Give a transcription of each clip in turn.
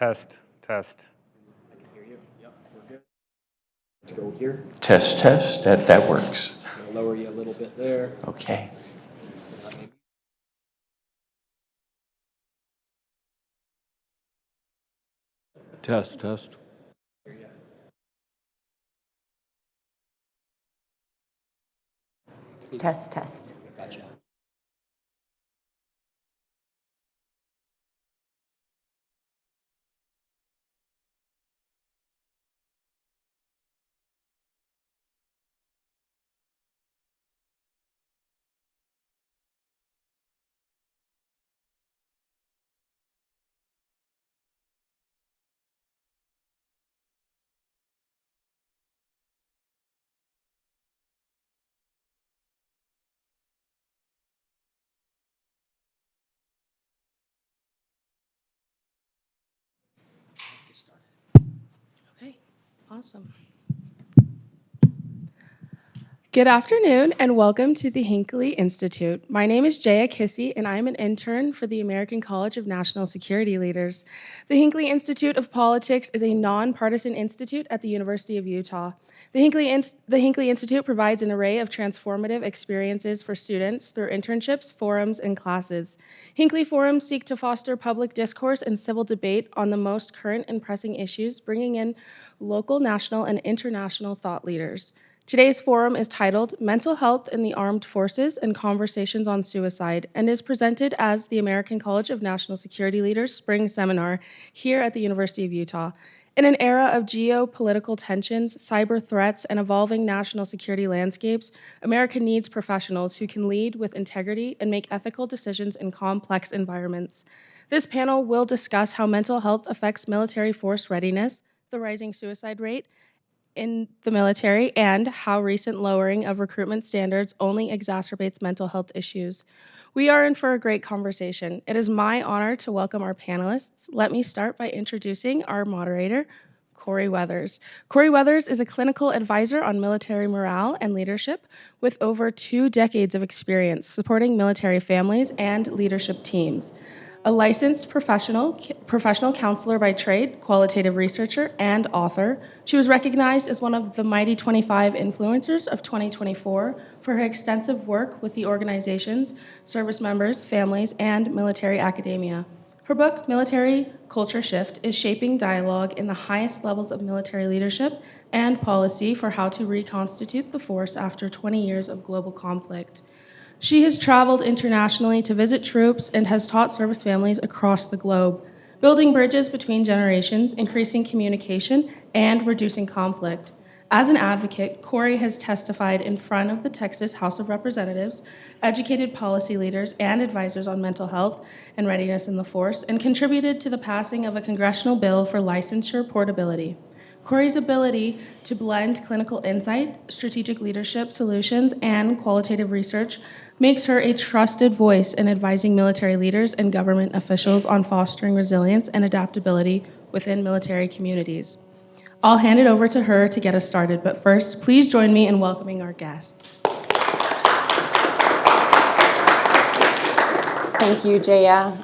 Test, test. I can hear you. Yep, we're good. To go here. Test, test. That works. I'm gonna lower you a little bit there. Okay. Test, test. Test, test. Gotcha. Okay, awesome. Good afternoon and welcome to the Hinckley Institute. My name is Jaya Kissy and I'm an intern for the American College of National Security Leaders. The Hinckley Institute of Politics is a nonpartisan institute at the University of Utah. The Hinckley Institute provides an array of transformative experiences for students through internships, forums, and classes. Hinckley forums seek to foster public discourse and civil debate on the most current and pressing issues, bringing in local, national, and international thought leaders. Today's forum is titled Mental Health in the Armed Forces and Conversations on Suicide and is presented as the American College of National Security Leaders Spring Seminar here at the University of Utah. In an era of geopolitical tensions, cyber threats, and evolving national security landscapes, America needs professionals who can lead with integrity and make ethical decisions in complex environments. This panel will discuss how mental health affects military force readiness, the rising suicide rate in the military, and how recent lowering of recruitment standards only exacerbates mental health issues. We are in for a great conversation. It is my honor to welcome our panelists. Let me start by introducing our moderator, Corey Weathers. Corey Weathers is a clinical advisor on military morale and leadership with over 2 decades of experience supporting military families and leadership teams. A licensed professional counselor by trade, qualitative researcher, and author, she was recognized as one of the Mighty 25 influencers of 2024 for her extensive work with the organizations, service members, families, and military academia. Her book, Military Culture Shift, is shaping dialogue in the highest levels of military leadership and policy for how to reconstitute the force after 20 years of global conflict. She has traveled internationally to visit troops and has taught service families across the globe, building bridges between generations, increasing communication, and reducing conflict. As an advocate, Corey has testified in front of the Texas House of Representatives, educated policy leaders and advisors on mental health and readiness in the force, and contributed to the passing of a congressional bill for licensure portability. Corey's ability to blend clinical insight, strategic leadership solutions, and qualitative research makes her a trusted voice in advising military leaders and government officials on fostering resilience and adaptability within military communities. I'll hand it over to her to get us started, but first, please join me in welcoming our guests. Thank you, Jaya.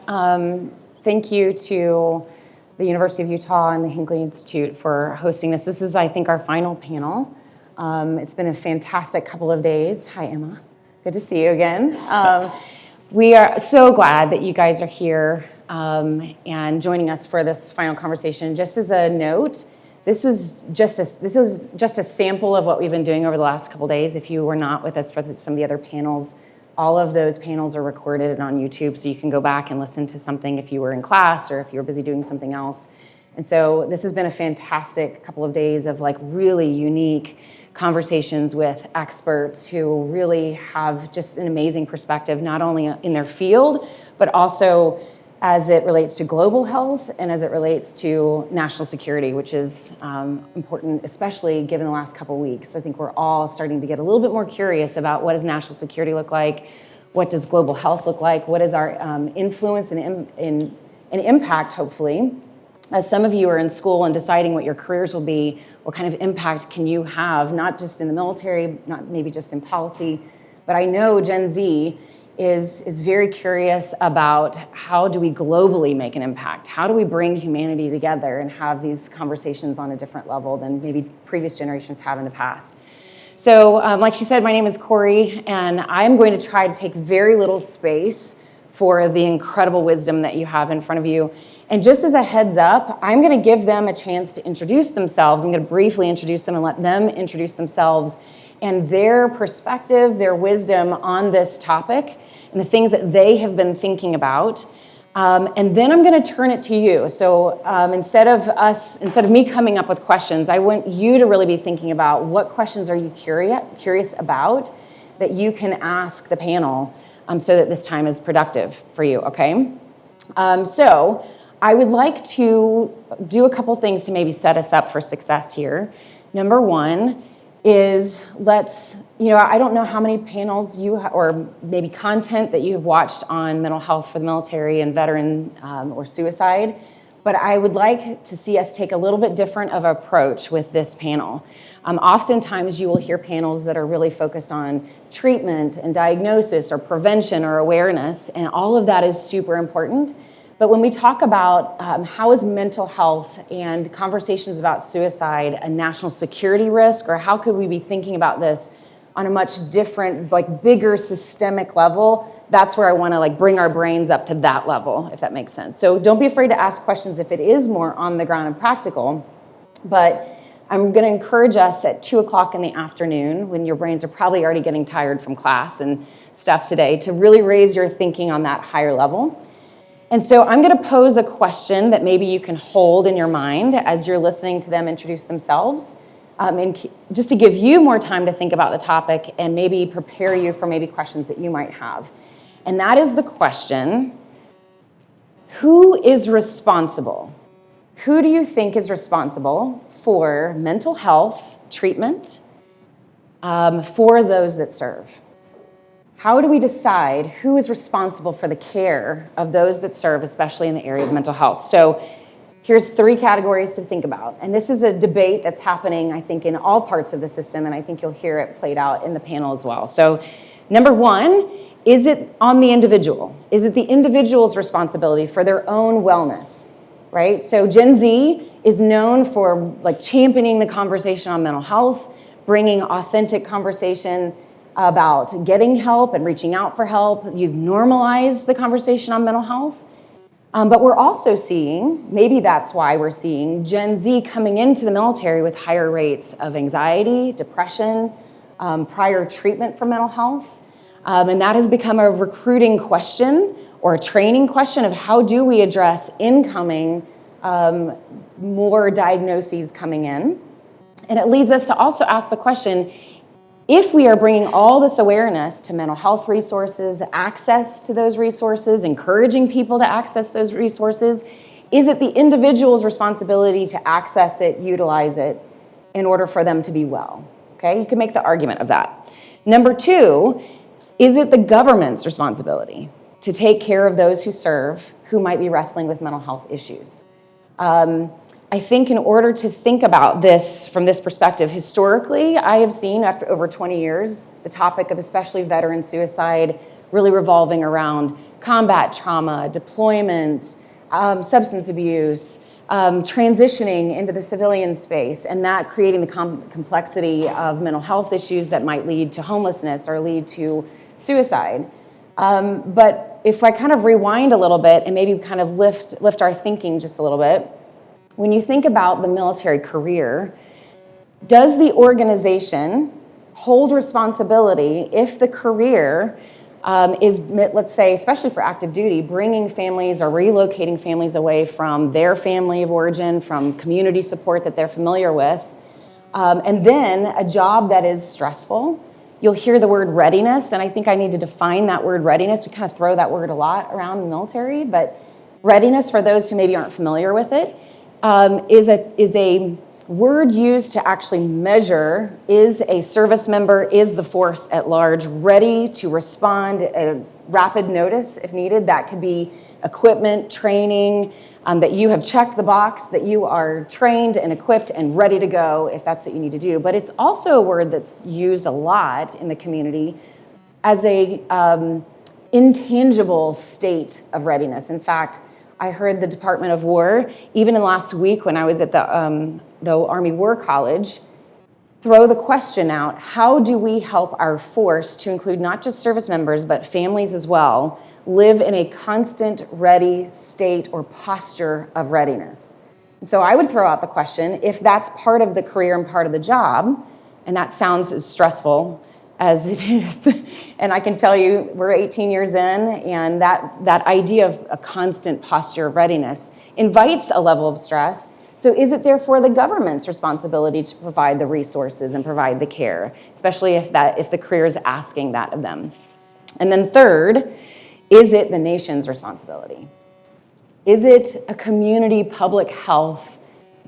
Thank you to the University of Utah and the Hinckley Institute for hosting this. This is, I think, our final panel. It's been a fantastic couple of days. Hi, Emma. Good to see you again. We are so glad that you guys are here and joining us for this final conversation. Just as a note, this was just a sample of what we've been doing over the last couple of days. If you were not with us for some of the other panels, all of those panels are recorded and on YouTube, so you can go back and listen to something if you were in class or if you were busy doing something else. And so this has been a fantastic couple of days of like really unique conversations with experts who really have just an amazing perspective, not only in their field, but also as it relates to global health and as it relates to national security, which is important, especially given the last couple of weeks. I think we're all starting to get a little bit more curious about what does national security look like, what does global health look like, what is our influence and impact, hopefully. As some of you are in school and deciding what your careers will be, what kind of impact can you have, not just in the military, not maybe just in policy, but I know Gen Z is very curious about how do we globally make an impact? How do we bring humanity together and have these conversations on a different level than maybe previous generations have in the past? So like she said, my name is Corey, and I'm going to try to take very little space for the incredible wisdom that you have in front of you. And just as a heads up, I'm going to give them a chance to introduce themselves. I'm going to briefly introduce them and let them introduce themselves and their perspective, their wisdom on this topic and the things that they have been thinking about. And then I'm going to turn it to you. So instead of me coming up with questions, I want you to really be thinking about what questions are you curious about that you can ask the panel so that this time is productive for you, okay? So I would like to do a couple things to maybe set us up for success here. Number one is I don't know how many panels or maybe content that you have watched on mental health for the military and veteran or suicide, but I would like to see us take a little bit different of approach with this panel. Oftentimes you will hear panels that are really focused on treatment and diagnosis or prevention or awareness, and all of that is super important. But when we talk about how is mental health and conversations about suicide a national security risk, or how could we be thinking about this on a much different, bigger systemic level, that's where I want to bring our brains up to that level, if that makes sense. So don't be afraid to ask questions if it is more on the ground and practical. But I'm going to encourage us at 2 o'clock in the afternoon, when your brains are probably already getting tired from class and stuff today, to really raise your thinking on that higher level. And so I'm going to pose a question that maybe you can hold in your mind as you're listening to them introduce themselves, and just to give you more time to think about the topic and maybe prepare you for maybe questions that you might have. And that is the question, who is responsible? Who do you think is responsible for mental health treatment for those that serve? How do we decide who is responsible for the care of those that serve, especially in the area of mental health? So here's 3 categories to think about. And this is a debate that's happening, I think, in all parts of the system, and I think you'll hear it played out in the panel as well. So number 1, is it on the individual? Is it the individual's responsibility for their own wellness, right? So Gen Z is known for championing the conversation on mental health, bringing authentic conversation about getting help and reaching out for help. You've normalized the conversation on mental health. But we're also seeing, maybe that's why we're seeing Gen Z coming into the military with higher rates of anxiety, depression, prior treatment for mental health. And that has become a recruiting question or a training question of how do we address incoming more diagnoses coming in. And it leads us to also ask the question, if we are bringing all this awareness to mental health resources, access to those resources, encouraging people to access those resources, is it the individual's responsibility to access it, utilize it, in order for them to be well? Okay, you can make the argument of that. Number 2, is it the government's responsibility to take care of those who serve who might be wrestling with mental health issues? I think in order to think about this from this perspective, historically, I have seen after over 20 years, the topic of especially veteran suicide really revolving around combat trauma, deployments, substance abuse, transitioning into the civilian space, and that creating the complexity of mental health issues that might lead to homelessness or lead to suicide. But if I kind of rewind a little bit and maybe kind of lift our thinking just a little bit, when you think about the military career, does the organization hold responsibility if the career is, let's say, especially for active duty, bringing families or relocating families away from their family of origin, from community support that they're familiar with, and then a job that is stressful? You'll hear the word readiness, and I think I need to define that word readiness. We kind of throw that word a lot around in the military, but readiness, for those who maybe aren't familiar with it, is a word used to actually measure, is a service member, is the force at large ready to respond at a rapid notice if needed? That could be equipment, training, that you have checked the box, that you are trained and equipped and ready to go if that's what you need to do. But it's also a word that's used a lot in the community as a intangible state of readiness. In fact, I heard the Department of War, even in last week when I was at the Army War College, throw the question out, how do we help our force, to include not just service members, but families as well, live in a constant ready state or posture of readiness? And so I would throw out the question, if that's part of the career and part of the job, and that sounds as stressful as it is, and I can tell you we're 18 years in, and that idea of a constant posture of readiness invites a level of stress. So is it therefore the government's responsibility to provide the resources and provide the care, especially if the career is asking that of them? And then third, is it the nation's responsibility? Is it a community public health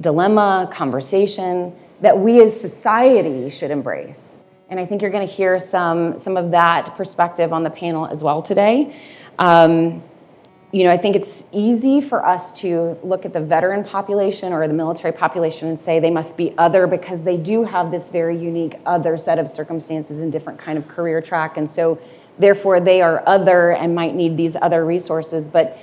dilemma, conversation that we as society should embrace? And I think you're going to hear some of that perspective on the panel as well today. I think it's easy for us to look at the veteran population or the military population and say they must be other because they do have this very unique other set of circumstances and different kind of career track. And so therefore they are other and might need these other resources. But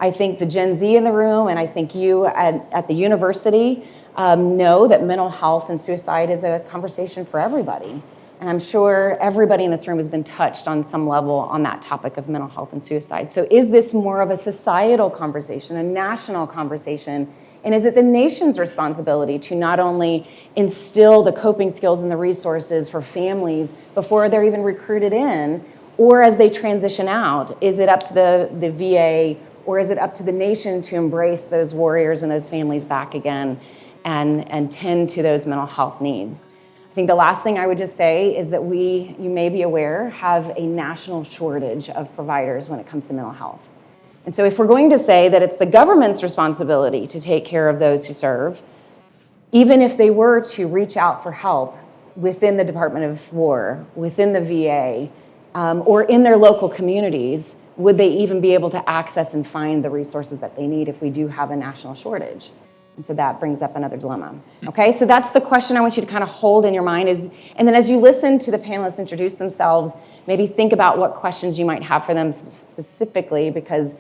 I think the Gen Z in the room, and I think you at the university know that mental health and suicide is a conversation for everybody. And I'm sure everybody in this room has been touched on some level on that topic of mental health and suicide. So is this more of a societal conversation, a national conversation? And is it the nation's responsibility to not only instill the coping skills and the resources for families before they're even recruited in, or as they transition out? Is it up to the VA, or is it up to the nation to embrace those warriors and those families back again and tend to those mental health needs? I think the last thing I would just say is that you may be aware, have a national shortage of providers when it comes to mental health. And so if we're going to say that it's the government's responsibility to take care of those who serve, even if they were to reach out for help within the Department of War, within the VA, or in their local communities, would they even be able to access and find the resources that they need if we do have a national shortage? And so that brings up another dilemma. Okay, so that's the question I want you to kind of hold in your mind and then as you listen to the panelists introduce themselves, maybe think about what questions you might have for them specifically, because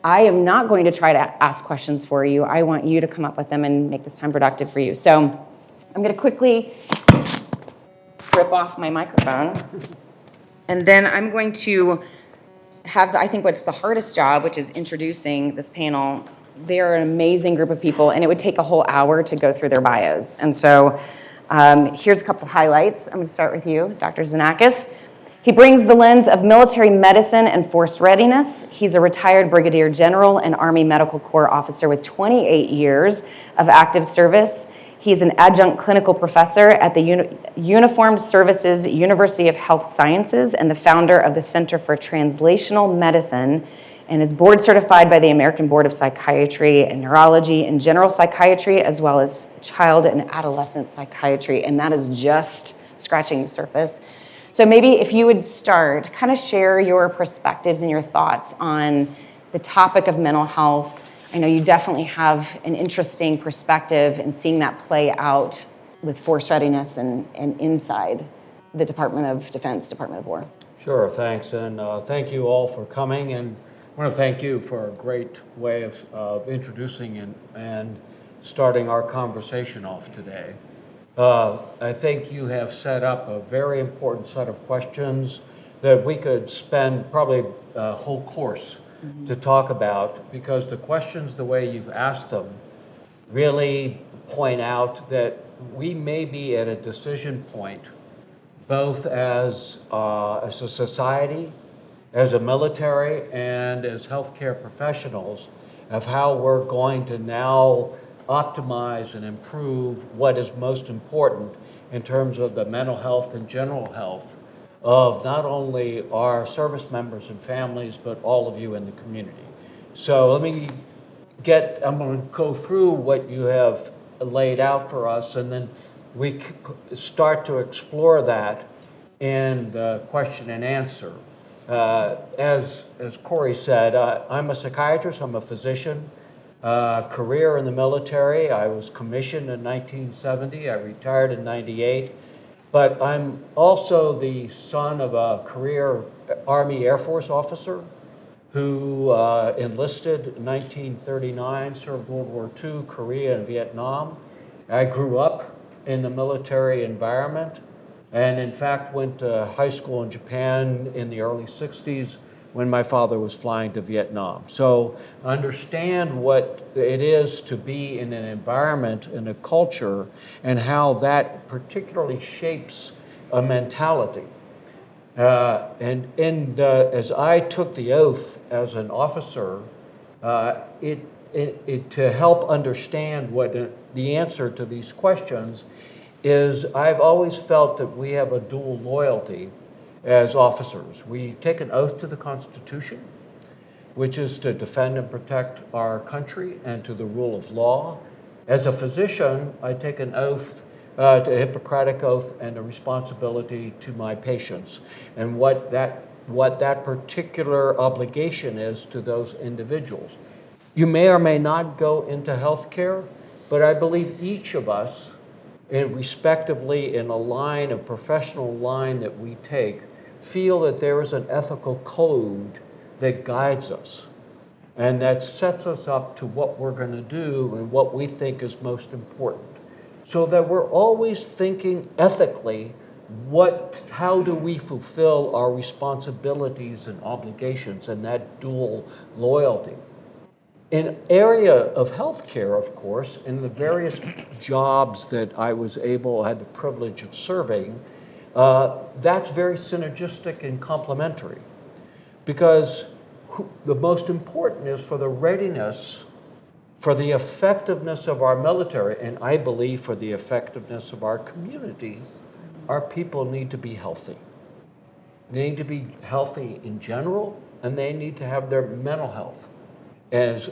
I am not going to try to ask questions for you. I want you to come up with them and make this time productive for you. So I'm going to quickly rip off my microphone, and then I'm going to have, I think, what's the hardest job, which is introducing this panel. They're an amazing group of people, and it would take a whole hour to go through their bios. And so here's a couple of highlights. I'm going to start with you, Dr. Xenakis. He brings the lens of military medicine and force readiness. He's a retired brigadier general and Army Medical Corps officer with 28 years of active service. He's an adjunct clinical professor at the Uniformed Services University of Health Sciences and the founder of the Center for Translational Medicine, and is board certified by the American Board of Psychiatry and Neurology and General Psychiatry, as well as Child and Adolescent Psychiatry, and that is just scratching the surface. So maybe if you would start, kind of share your perspectives and your thoughts on the topic of mental health. I know you definitely have an interesting perspective in seeing that play out with force readiness and inside the Department of Defense, Department of War. Sure, thanks, and thank you all for coming, and I want to thank you for a great way of introducing and starting our conversation off today. I think you have set up a very important set of questions that we could spend probably a whole course to talk about, because the questions, the way you've asked them, really point out that we may be at a decision point, both as a society, as a military, and as healthcare professionals, of how we're going to now optimize and improve what is most important in terms of the mental health and general health of not only our service members and families, but all of you in the community. So I'm going to go through what you have laid out for us, and then we start to explore that in the question and answer. As Corey said, I'm a psychiatrist, I'm a physician. Career in the military, I was commissioned in 1970, I retired in 98. But I'm also the son of a career Army Air Force officer who enlisted in 1939, served World War II, Korea, and Vietnam. I grew up in the military environment and in fact went to high school in Japan in the early 60s when my father was flying to Vietnam. So understand what it is to be in an environment, in a culture, and how that particularly shapes a mentality. As I took the oath as an officer, to help understand what the answer to these questions is, I've always felt that we have a dual loyalty as officers. We take an oath to the Constitution, which is to defend and protect our country and to the rule of law. As a physician, I take an oath, a Hippocratic oath, and a responsibility to my patients, and what that particular obligation is to those individuals. You may or may not go into healthcare, but I believe each of us, respectively in a line, a professional line that we take, feel that there is an ethical code that guides us and that sets us up to what we're going to do and what we think is most important. So that we're always thinking ethically, how do we fulfill our responsibilities and obligations, and that dual loyalty. In area of healthcare, of course, in the various jobs that I had the privilege of serving, that's very synergistic and complementary. Because the most important is for the readiness, for the effectiveness of our military, and I believe for the effectiveness of our community, our people need to be healthy. They need to be healthy in general, and they need to have their mental health as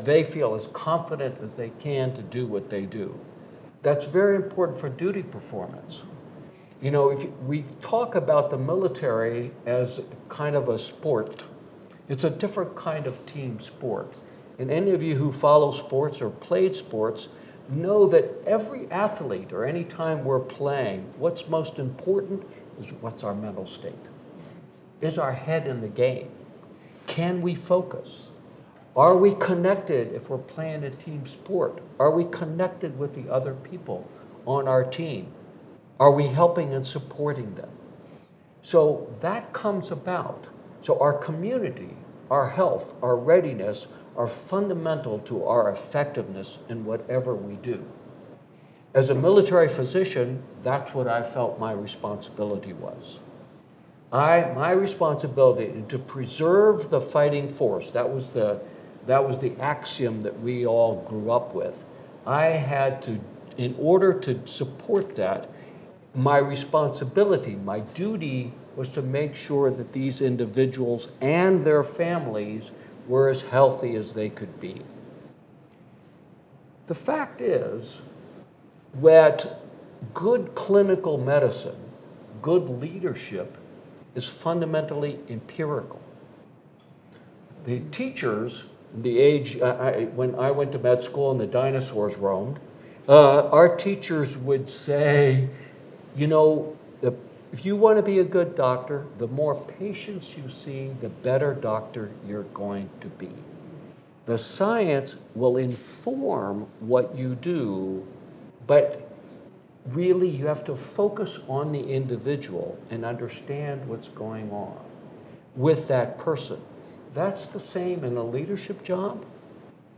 they feel as confident as they can to do what they do. That's very important for duty performance. You know, if we talk about the military as kind of a sport, it's a different kind of team sport. And any of you who follow sports or played sports know that every athlete, or any time we're playing, what's most important is what's our mental state. Is our head in the game? Can we focus? Are we connected if we're playing a team sport? Are we connected with the other people on our team? Are we helping and supporting them? So that comes about. So our community, our health, our readiness are fundamental to our effectiveness in whatever we do. As a military physician, that's what I felt my responsibility was. My responsibility to preserve the fighting force, that was the axiom that we all grew up with. I had to, in order to support that, my responsibility, my duty was to make sure that these individuals and their families were as healthy as they could be. The fact is that good clinical medicine, good leadership, is fundamentally empirical. The teachers, the age, when I went to med school and the dinosaurs roamed, our teachers would say, you know, if you want to be a good doctor, the more patients you see, the better doctor you're going to be. The science will inform what you do, but really you have to focus on the individual and understand what's going on with that person. That's the same in a leadership job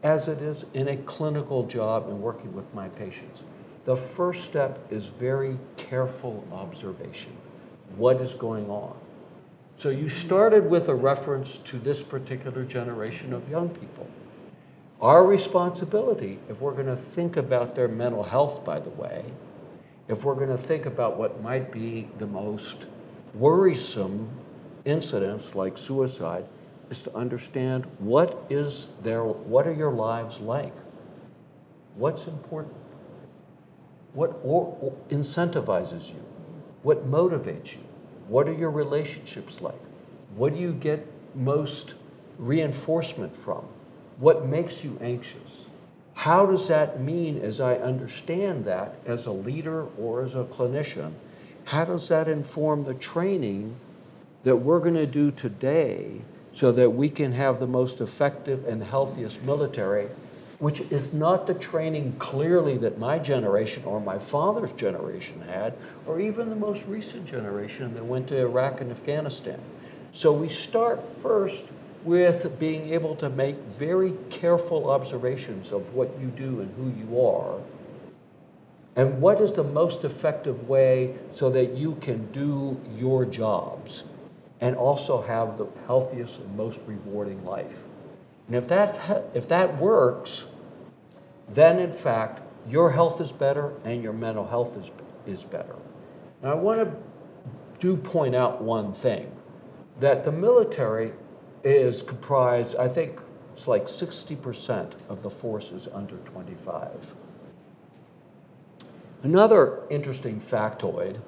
as it is in a clinical job and working with my patients. The first step is very careful observation. What is going on? So you started with a reference to this particular generation of young people. Our responsibility, if we're going to think about their mental health, by the way, if we're going to think about what might be the most worrisome incidents like suicide, is to understand what are your lives like? What's important? What incentivizes you? What motivates you? What are your relationships like? What do you get most reinforcement from? What makes you anxious? How does that mean, as I understand that, as a leader or as a clinician, how does that inform the training that we're going to do today so that we can have the most effective and healthiest military, which is not the training clearly that my generation or my father's generation had, or even the most recent generation that went to Iraq and Afghanistan. So we start first with being able to make very careful observations of what you do and who you are, and what is the most effective way so that you can do your jobs and also have the healthiest and most rewarding life. And if that works, then in fact, your health is better and your mental health is better. Now I want to point out one thing, that the military is comprised, I think it's like 60% of the forces under 25. Another interesting factoid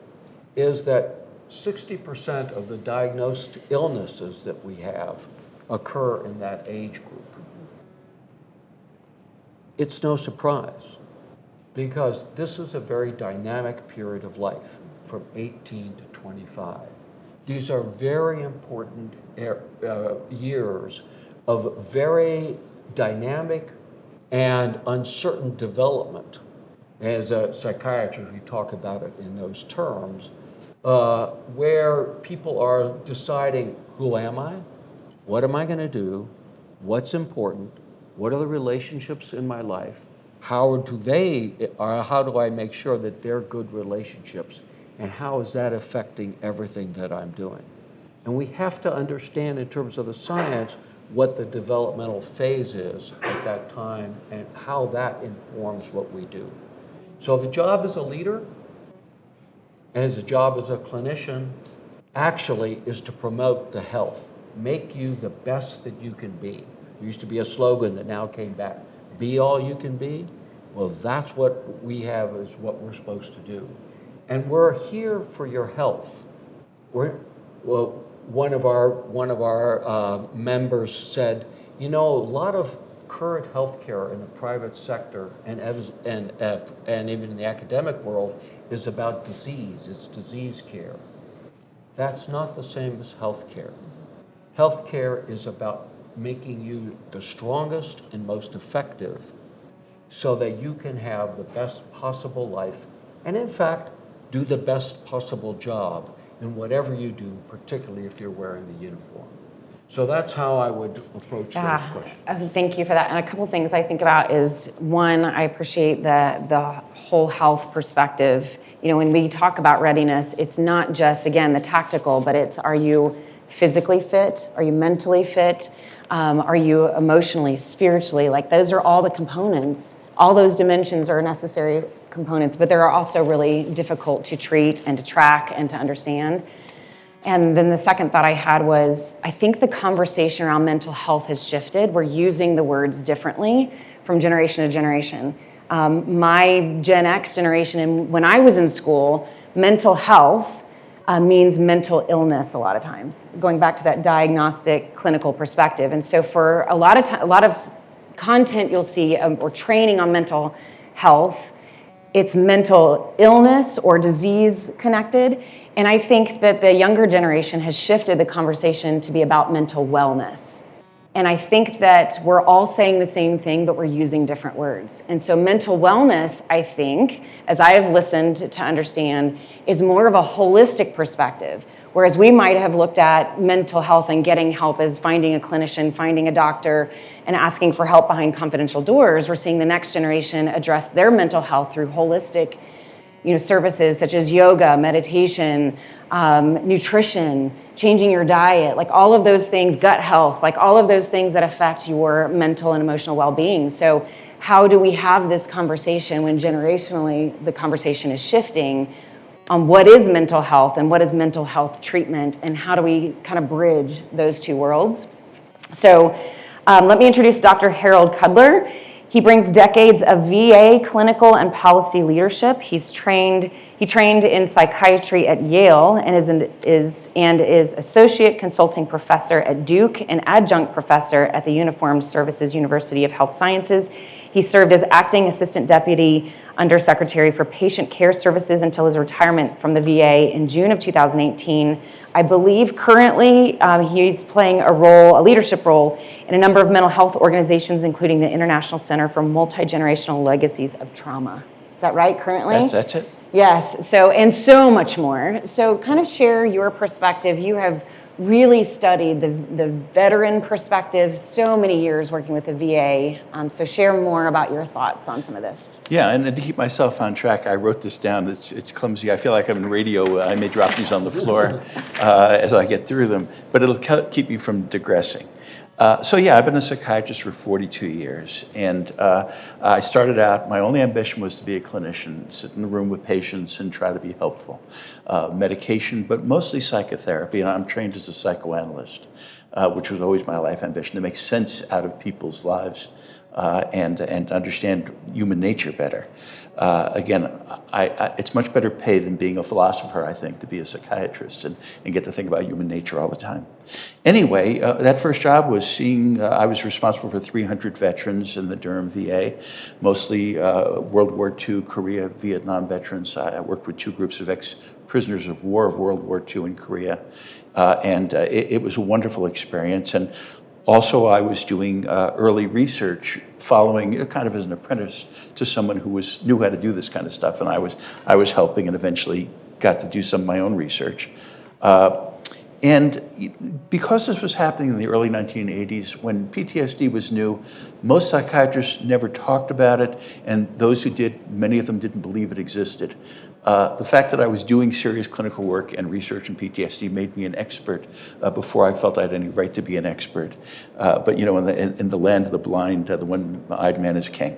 is that 60% of the diagnosed illnesses that we have occur in that age group. It's no surprise, because this is a very dynamic period of life from 18 to 25. These are very important years of very dynamic and uncertain development. As a psychiatrist, we talk about it in those terms, where people are deciding, who am I? What am I going to do? What's important? What are the relationships in my life? How do I make sure that they're good relationships? And how is that affecting everything that I'm doing? And we have to understand in terms of the science what the developmental phase is at that time and how that informs what we do. So the job as a leader and as a job as a clinician actually is to promote the health, make you the best that you can be. There used to be a slogan that now came back, be all you can be. Well, that's what we have is what we're supposed to do. And we're here for your health. One of our members said, you know, a lot of current healthcare in the private sector and even in the academic world is about disease. It's disease care. That's not the same as healthcare. Healthcare is about making you the strongest and most effective so that you can have the best possible life and, in fact, do the best possible job in whatever you do, particularly if you're wearing the uniform. So that's how I would approach those questions. Thank you for that. And a couple things I think about is, one, I appreciate the whole health perspective. You know, when we talk about readiness, it's not just, again, the tactical, but it's, are you physically fit? Are you mentally fit? Are you emotionally, spiritually? Like, those are all the components. All those dimensions are necessary components, but they're also really difficult to treat and to track and to understand. And then the second thought I had was, I think the conversation around mental health has shifted. We're using the words differently from generation to generation. My Gen X generation, and when I was in school, mental health means mental illness a lot of times, going back to that diagnostic clinical perspective. And so for a lot of content you'll see or training on mental health, it's mental illness or disease connected. And I think that the younger generation has shifted the conversation to be about mental wellness. And I think that we're all saying the same thing, but we're using different words. And so mental wellness, I think, as I have listened to understand, is more of a holistic perspective. Whereas we might have looked at mental health and getting help as finding a clinician, finding a doctor, and asking for help behind confidential doors, we're seeing the next generation address their mental health through holistic, services such as yoga, meditation, nutrition, changing your diet, like all of those things, gut health, like all of those things that affect your mental and emotional well-being. So how do we have this conversation when generationally the conversation is shifting on what is mental health and what is mental health treatment, and how do we kind of bridge those two worlds? So let me introduce Dr. Harold Kudler. He brings decades of VA clinical and policy leadership. He trained in psychiatry at Yale and is associate consulting professor at Duke and adjunct professor at the Uniformed Services University of Health Sciences. He served as acting assistant deputy undersecretary for patient care services until his retirement from the VA in June of 2018. I believe currently he's playing a leadership role in a number of mental health organizations, including the International Center for Multi-Generational Legacies of Trauma. Is that right, currently? That's it. Yes, and so much more. So kind of share your perspective. You have really studied the veteran perspective, so many years working with the VA. So share more about your thoughts on some of this. Yeah, and to keep myself on track, I wrote this down. It's clumsy. I feel like I'm in radio. I may drop these on the floor as I get through them, but it'll keep me from digressing. So yeah, I've been a psychiatrist for 42 years, and I started out, my only ambition was to be a clinician, sit in the room with patients and try to be helpful. Medication, but mostly psychotherapy, and I'm trained as a psychoanalyst, which was always my life ambition, to make sense out of people's lives and understand human nature better. Again, it's much better pay than being a philosopher, I think, to be a psychiatrist and get to think about human nature all the time. Anyway, that first job was I was responsible for 300 veterans in the Durham VA, mostly World War II, Korea, Vietnam veterans. I worked with 2 groups of ex-prisoners of war of World War II in Korea, and it was a wonderful experience. And also, I was doing early research, following kind of as an apprentice to someone who knew how to do this kind of stuff, and I was helping, and eventually got to do some of my own research. And because this was happening in the early 1980s, when PTSD was new, most psychiatrists never talked about it, and those who did, many of them didn't believe it existed. The fact that I was doing serious clinical work and research in PTSD made me an expert before I felt I had any right to be an expert. But you know, in the land of the blind, the one-eyed man is king.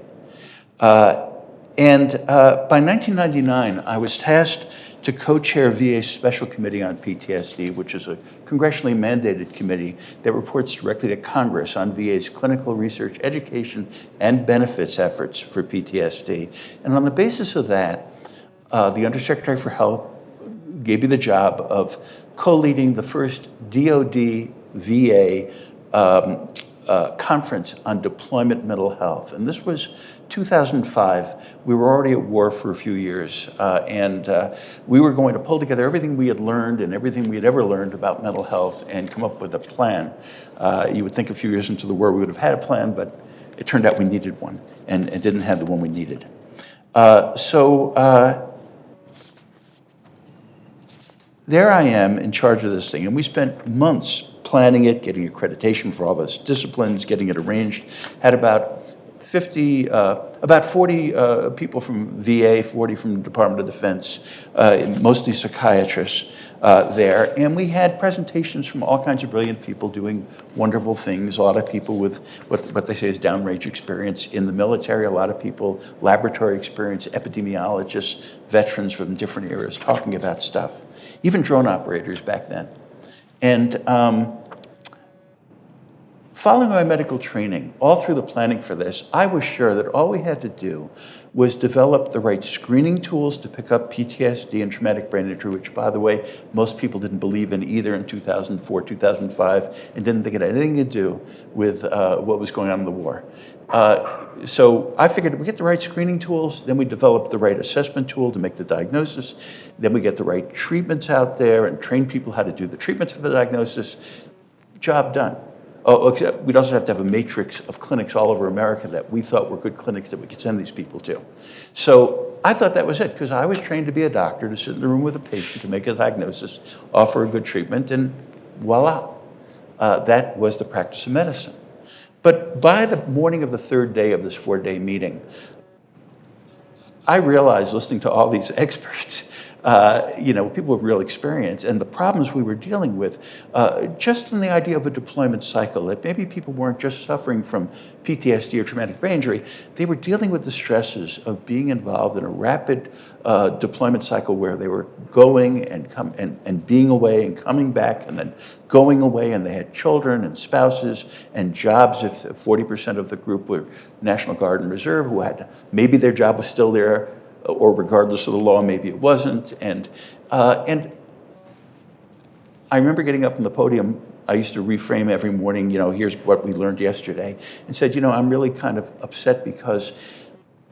And by 1999, I was tasked to co-chair VA's Special Committee on PTSD, which is a congressionally mandated committee that reports directly to Congress on VA's clinical research, education, and benefits efforts for PTSD. And on the basis of that, the Undersecretary for Health gave me the job of co-leading the first DoD-VA conference on deployment mental health. And this was 2005. We were already at war for a few years, and we were going to pull together everything we had learned and everything we had ever learned about mental health and come up with a plan. You would think a few years into the war we would have had a plan, but it turned out we needed one and didn't have the one we needed. There I am in charge of this thing, and we spent months planning it, getting accreditation for all those disciplines, getting it arranged. Had about 40 people from VA, 40 from the Department of Defense, mostly psychiatrists there. And we had presentations from all kinds of brilliant people doing wonderful things. A lot of people with what they say is downrange experience in the military, a lot of people, laboratory experience, epidemiologists, veterans from different eras talking about stuff. Even drone operators back then. And following my medical training, all through the planning for this, I was sure that all we had to do was develop the right screening tools to pick up PTSD and traumatic brain injury, which, by the way, most people didn't believe in either in 2004, 2005, and didn't think it had anything to do with what was going on in the war. So I figured if we get the right screening tools, then we develop the right assessment tool to make the diagnosis, then we get the right treatments out there and train people how to do the treatments for the diagnosis, job done. Oh, except we'd also have to have a matrix of clinics all over America that we thought were good clinics that we could send these people to. So I thought that was it, because I was trained to be a doctor, to sit in the room with a patient, to make a diagnosis, offer a good treatment, and voila. That was the practice of medicine. But by the morning of the 3rd day of this 4-day meeting, I realized, listening to all these experts, people with real experience, and the problems we were dealing with, just in the idea of a deployment cycle, that maybe people weren't just suffering from PTSD or traumatic brain injury, they were dealing with the stresses of being involved in a rapid deployment cycle where they were going and being away and coming back and then going away, and they had children and spouses and jobs. If 40% of the group were National Guard and Reserve, who had maybe their job was still there, or regardless of the law, maybe it wasn't. And I I remember getting up on the podium. I used to reframe every morning, here's what we learned yesterday, and said, I'm really kind of upset because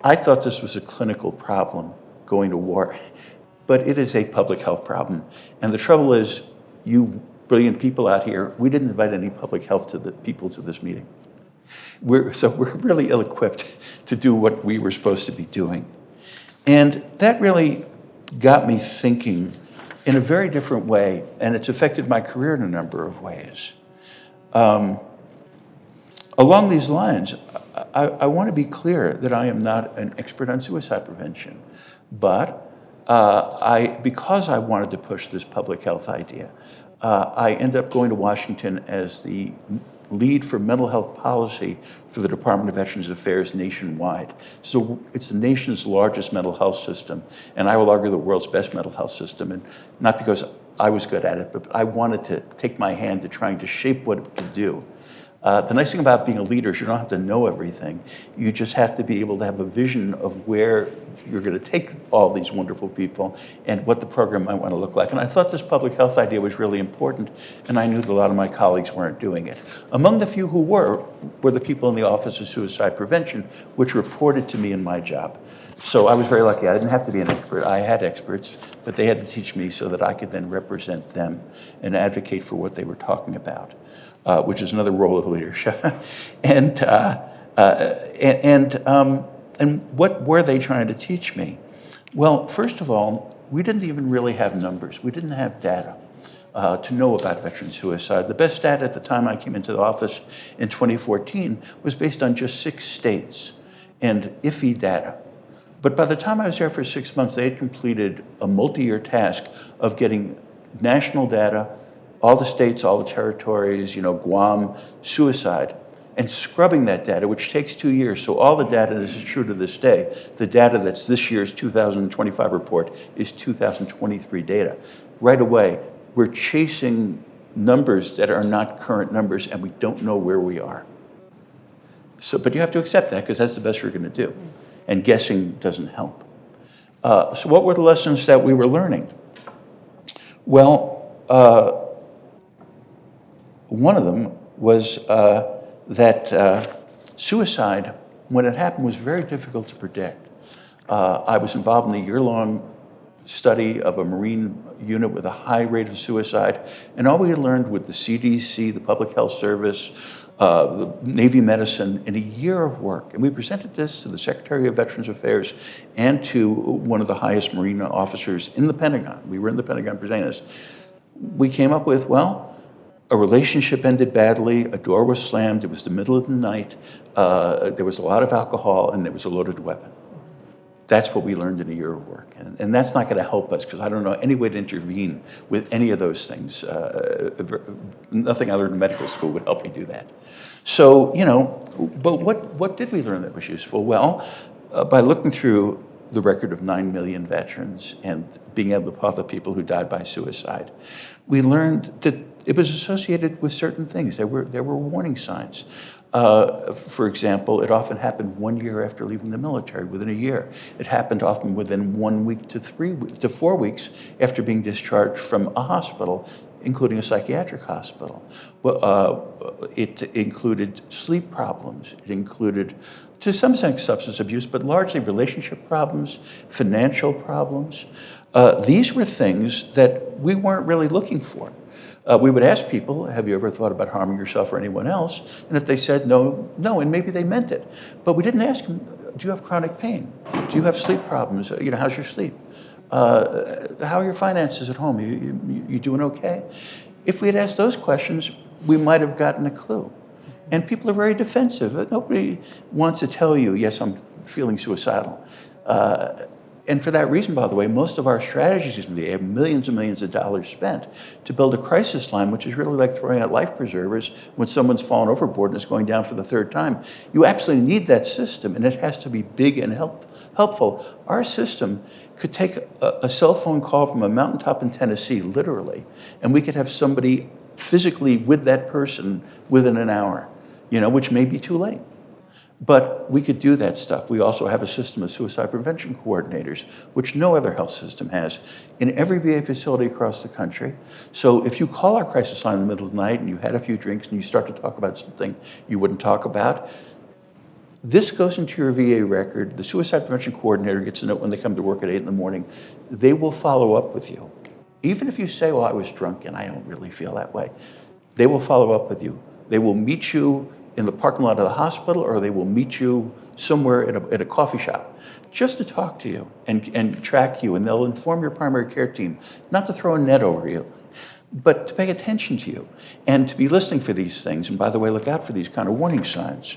I thought this was a clinical problem, going to war, but it is a public health problem. And the trouble is, you brilliant people out here, we didn't invite any public health people to this meeting. So we're really ill-equipped to do what we were supposed to be doing. And that really got me thinking in a very different way, and it's affected my career in a number of ways. Along these lines, I want to be clear that I am not an expert on suicide prevention, but because I wanted to push this public health idea, I ended up going to Washington as the lead for mental health policy for the Department of Veterans Affairs nationwide. So it's the nation's largest mental health system, and I will argue the world's best mental health system, and not because I was good at it, but I wanted to take my hand to trying to shape what it could do. The nice thing about being a leader is you don't have to know everything. You just have to be able to have a vision of where you're going to take all these wonderful people and what the program might want to look like. And I thought this public health idea was really important, and I knew that a lot of my colleagues weren't doing it. Among the few who were the people in the Office of Suicide Prevention, which reported to me in my job. So I was very lucky. I didn't have to be an expert. I had experts, but they had to teach me so that I could then represent them and advocate for what they were talking about. Which is another role of leadership. And what were they trying to teach me? Well, first of all, we didn't even really have numbers. We didn't have data to know about veteran suicide. The best data at the time I came into the office in 2014 was based on just 6 states and iffy data. But by the time I was there for 6 months, they had completed a multi-year task of getting national data, all the states, all the territories, Guam, suicide, and scrubbing that data, which takes 2 years. So all the data, this is true to this day, the data that's this year's 2025 report is 2023 data. Right away, we're chasing numbers that are not current numbers, and we don't know where we are. So, but you have to accept that, because that's the best we're going to do. And guessing doesn't help. So what were the lessons that we were learning? Well, one of them was that suicide, when it happened, was very difficult to predict. I was involved in a year-long study of a Marine unit with a high rate of suicide, and all we had learned with the CDC, the Public Health Service, the Navy Medicine, in a year of work. And we presented this to the Secretary of Veterans Affairs and to one of the highest Marine officers in the Pentagon. We were in the Pentagon presenting this. We came up with, well, a relationship ended badly, a door was slammed, it was the middle of the night, there was a lot of alcohol, and there was a loaded weapon. That's what we learned in a year of work. And that's not going to help us, because I don't know any way to intervene with any of those things. Nothing I learned in medical school would help me do that. So, but what did we learn that was useful? Well, by looking through the record of 9 million veterans and being able to plot the people who died by suicide, we learned that it was associated with certain things. There were warning signs. For example, it often happened 1 year after leaving the military, within a year. It happened often within 1 week to 4 weeks after being discharged from a hospital, including a psychiatric hospital. It included sleep problems. It included, to some extent, substance abuse, but largely relationship problems, financial problems. These were things that we weren't really looking for. We would ask people, have you ever thought about harming yourself or anyone else? And if they said no, and maybe they meant it. But we didn't ask them, do you have chronic pain? Do you have sleep problems? How's your sleep? How are your finances at home? You doing okay? If we had asked those questions, we might have gotten a clue. And people are very defensive. Nobody wants to tell you, yes, I'm feeling suicidal. And for that reason, by the way, most of our strategies, we have millions and millions of dollars spent to build a crisis line, which is really like throwing out life preservers when someone's fallen overboard and is going down for the 3rd time. You absolutely need that system, and it has to be big and helpful. Our system could take a cell phone call from a mountaintop in Tennessee, literally, and we could have somebody physically with that person within an hour, which may be too late. But we could do that stuff. We also have a system of suicide prevention coordinators, which no other health system has, in every VA facility across the country. So if you call our crisis line in the middle of the night and you had a few drinks and you start to talk about something you wouldn't talk about, this goes into your VA record. The suicide prevention coordinator gets a note when they come to work at 8 in the morning. They will follow up with you. Even if you say, well, I was drunk and I don't really feel that way, they will follow up with you. They will meet you in the parking lot of the hospital, or they will meet you somewhere at a coffee shop just to talk to you and track you, and they'll inform your primary care team not to throw a net over you, but to pay attention to you and to be listening for these things. And by the way, look out for these kind of warning signs.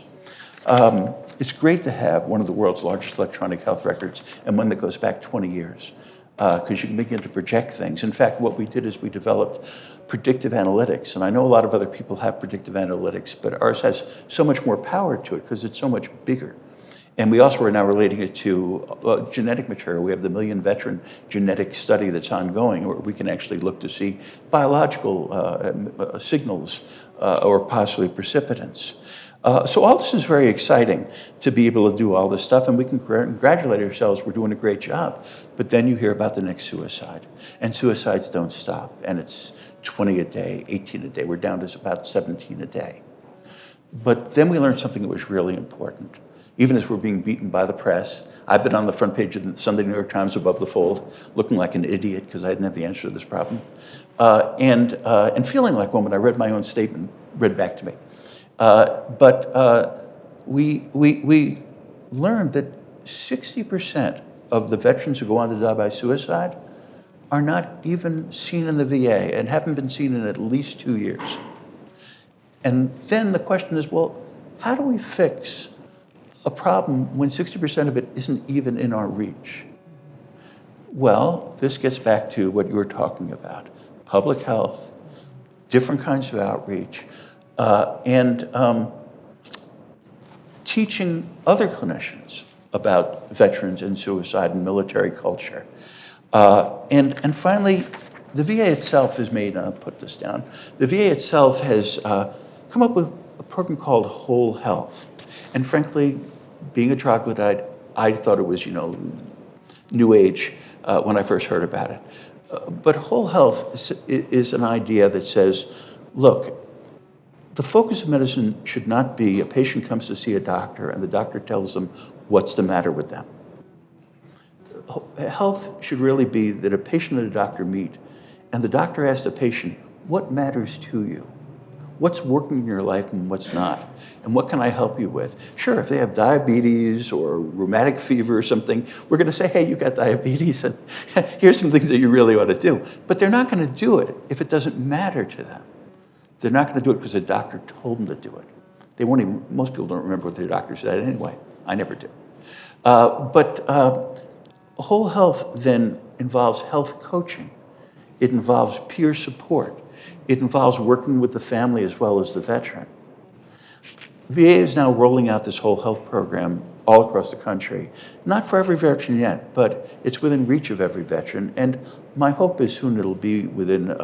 It's great to have one of the world's largest electronic health records, and one that goes back 20 years, because you can begin to project things. In fact, what we did is we developed predictive analytics, and I know a lot of other people have predictive analytics, but ours has so much more power to it because it's so much bigger. And we also are now relating it to genetic material. We have the Million Veteran genetic study that's ongoing, where we can actually look to see biological signals or possibly precipitants. So all this is very exciting to be able to do all this stuff, and we can congratulate ourselves, we're doing a great job. But then you hear about the next suicide, and suicides don't stop, and it's 20 a day, 18 a day. We're down to about 17 a day. But then we learned something that was really important. Even as we're being beaten by the press, I've been on the front page of the Sunday New York Times above the fold, looking like an idiot because I didn't have the answer to this problem, and feeling like one when I read my own statement read back to me. We learned that 60% of the veterans who go on to die by suicide are not even seen in the VA and haven't been seen in at least 2 years. And then the question is, well, how do we fix a problem when 60% of it isn't even in our reach? Well, this gets back to what you were talking about, public health, different kinds of outreach, and teaching other clinicians about veterans and suicide and military culture. And finally, the VA itself has made, I'll put this down, the VA itself has come up with a program called Whole Health. And frankly, being a troglodyte, I thought it was, new age when I first heard about it. But Whole Health is an idea that says, look, the focus of medicine should not be a patient comes to see a doctor and the doctor tells them what's the matter with them. Health should really be that a patient and a doctor meet, and the doctor asks the patient, what matters to you? What's working in your life and what's not? And what can I help you with? Sure, if they have diabetes or rheumatic fever or something, we're going to say, hey, you got diabetes, and here's some things that you really ought to do. But they're not going to do it if it doesn't matter to them. They're not going to do it because the doctor told them to do it. They won't even, most people don't remember what their doctor said anyway. I never do. Whole health then involves health coaching. It involves peer support. It involves working with the family as well as the veteran. VA is now rolling out this whole health program all across the country. Not for every veteran yet, but it's within reach of every veteran. And my hope is soon it'll be within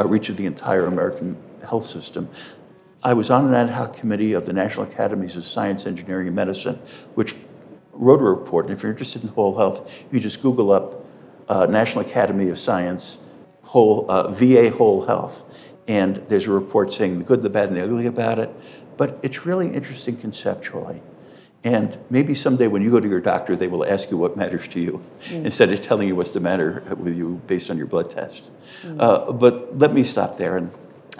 reach of the entire American health system. I was on an ad hoc committee of the National Academies of Science, Engineering, and Medicine, which wrote a report. And if you're interested in whole health, you just Google up National Academy of Science, VA Whole Health. And there's a report saying the good, the bad, and the ugly about it. But it's really interesting conceptually. And maybe someday when you go to your doctor, they will ask you what matters to you instead of telling you what's the matter with you based on your blood test. But let me stop there. And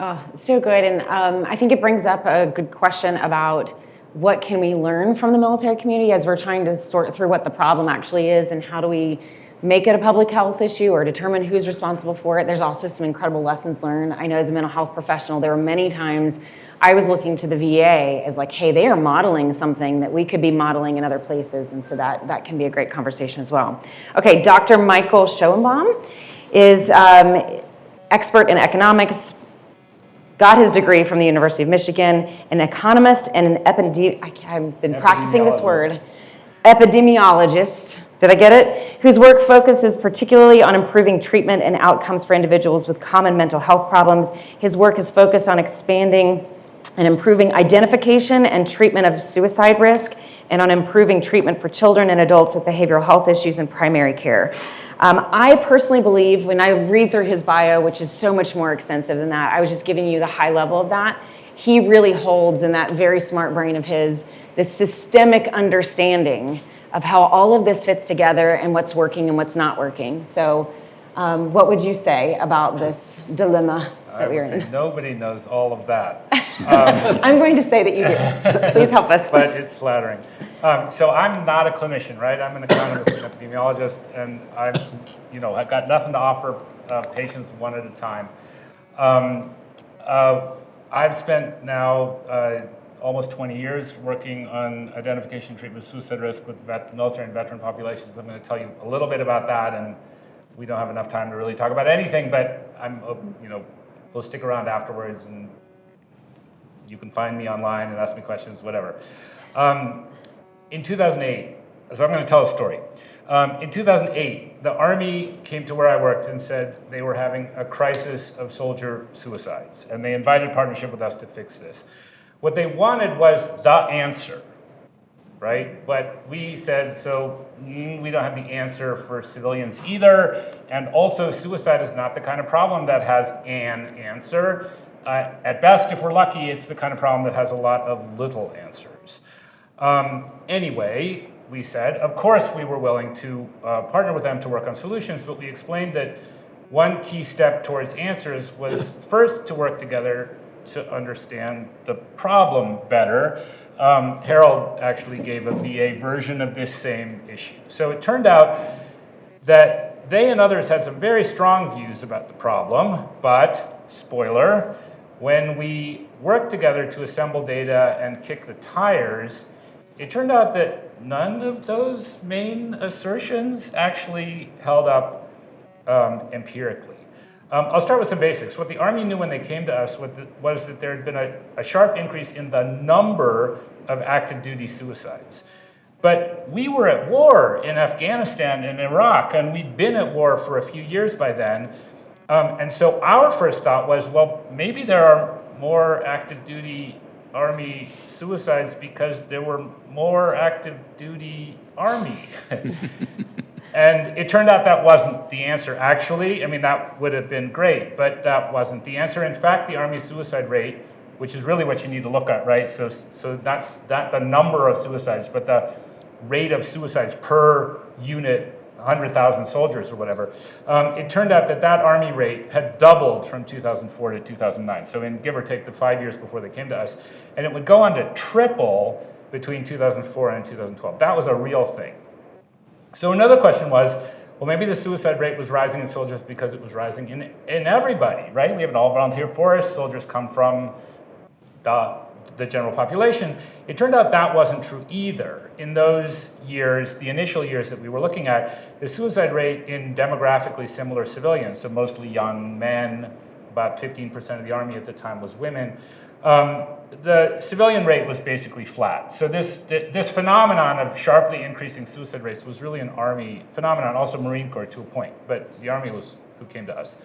Oh, so good. And I think it brings up a good question about what can we learn from the military community as we're trying to sort through what the problem actually is and how do we make it a public health issue or determine who's responsible for it. There's also some incredible lessons learned. I know as a mental health professional, there were many times I was looking to the VA as like, hey, they are modeling something that we could be modeling in other places. And so that can be a great conversation as well. Okay, Dr. Michael Schoenbaum is expert in economics, got his degree from the University of Michigan, an economist and an I've been practicing this word, epidemiologist, did I get it? Whose work focuses particularly on improving treatment and outcomes for individuals with common mental health problems. His work is focused on expanding and improving identification and treatment of suicide risk, and on improving treatment for children and adults with behavioral health issues in primary care. I personally believe, when I read through his bio, which is so much more extensive than that, I was just giving you the high level of that, he really holds in that very smart brain of his this systemic understanding of how all of this fits together and what's working and what's not working. So what would you say about this dilemma that we're in? Nobody knows all of that. I'm going to say that you do. Please help us. But it's flattering. So I'm not a clinician, right? I'm an economist and epidemiologist, and I've got nothing to offer patients one at a time. I've spent now almost 20 years working on identification and treatment of suicide risk with military and veteran populations. I'm going to tell you a little bit about that, and we don't have enough time to really talk about anything, but we'll stick around afterwards, and you can find me online and ask me questions, whatever. In 2008, so I'm going to tell a story. In 2008, the Army came to where I worked and said they were having a crisis of soldier suicides, and they invited partnership with us to fix this. What they wanted was the answer, right? But we said, we don't have the answer for civilians either, and also suicide is not the kind of problem that has an answer. At best, if we're lucky, it's the kind of problem that has a lot of little answers. Anyway, we said, of course we were willing to partner with them to work on solutions, but we explained that one key step towards answers was first to work together to understand the problem better. Harold actually gave a VA version of this same issue. So it turned out that they and others had some very strong views about the problem, but, spoiler, when we worked together to assemble data and kick the tires, it turned out that none of those main assertions actually held up empirically. I'll start with some basics. What the Army knew when they came to us was that there had been a sharp increase in the number of active duty suicides. But we were at war in Afghanistan and Iraq, and we'd been at war for a few years by then. And so our first thought was, well, maybe there are more active duty Army suicides because there were more active duty Army. And it turned out that wasn't the answer, actually. I mean, that would have been great, but that wasn't the answer. In fact, the Army suicide rate, which is really what you need to look at, right? So that's not the number of suicides, but the rate of suicides per unit, 100,000 soldiers or whatever. It turned out that Army rate had doubled from 2004 to 2009. So in give or take the 5 years before they came to us. And it would go on to triple between 2004 and 2012. That was a real thing. So another question was, well, maybe the suicide rate was rising in soldiers because it was rising in everybody, right? We have an all-volunteer force. Soldiers come from the general population. It turned out that wasn't true either. In those years, the initial years that we were looking at, the suicide rate in demographically similar civilians, so mostly young men, about 15% of the Army at the time was women, the civilian rate was basically flat. So this phenomenon of sharply increasing suicide rates was really an Army phenomenon, also Marine Corps to a point, but the Army was who came to us.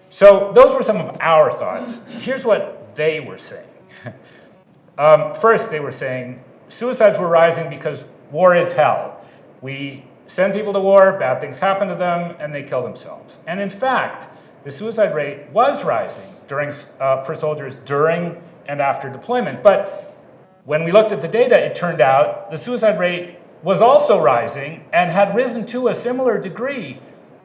So those were some of our thoughts. Here's what they were saying. First, they were saying suicides were rising because war is hell. We send people to war, bad things happen to them, and they kill themselves. And in fact, the suicide rate was rising for soldiers during and after deployment. But when we looked at the data, it turned out the suicide rate was also rising and had risen to a similar degree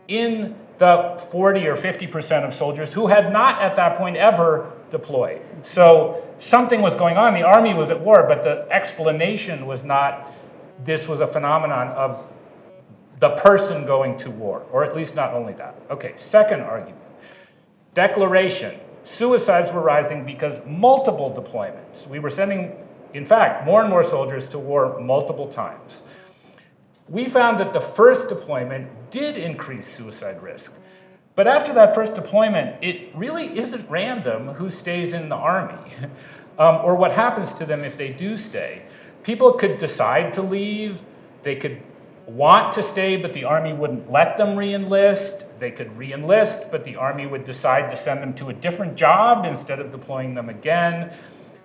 in the 40 or 50% of soldiers who had not at that point ever deployed. So something was going on. The Army was at war, but the explanation was not this was a phenomenon of the person going to war, or at least not only that. Okay, second argument. Declaration. Suicides were rising because multiple deployments. We were sending, in fact, more and more soldiers to war multiple times. We found that the first deployment did increase suicide risk. But after that first deployment, it really isn't random who stays in the Army or what happens to them if they do stay. People could decide to leave. They could want to stay, but the Army wouldn't let them re-enlist. They could re-enlist, but the Army would decide to send them to a different job instead of deploying them again.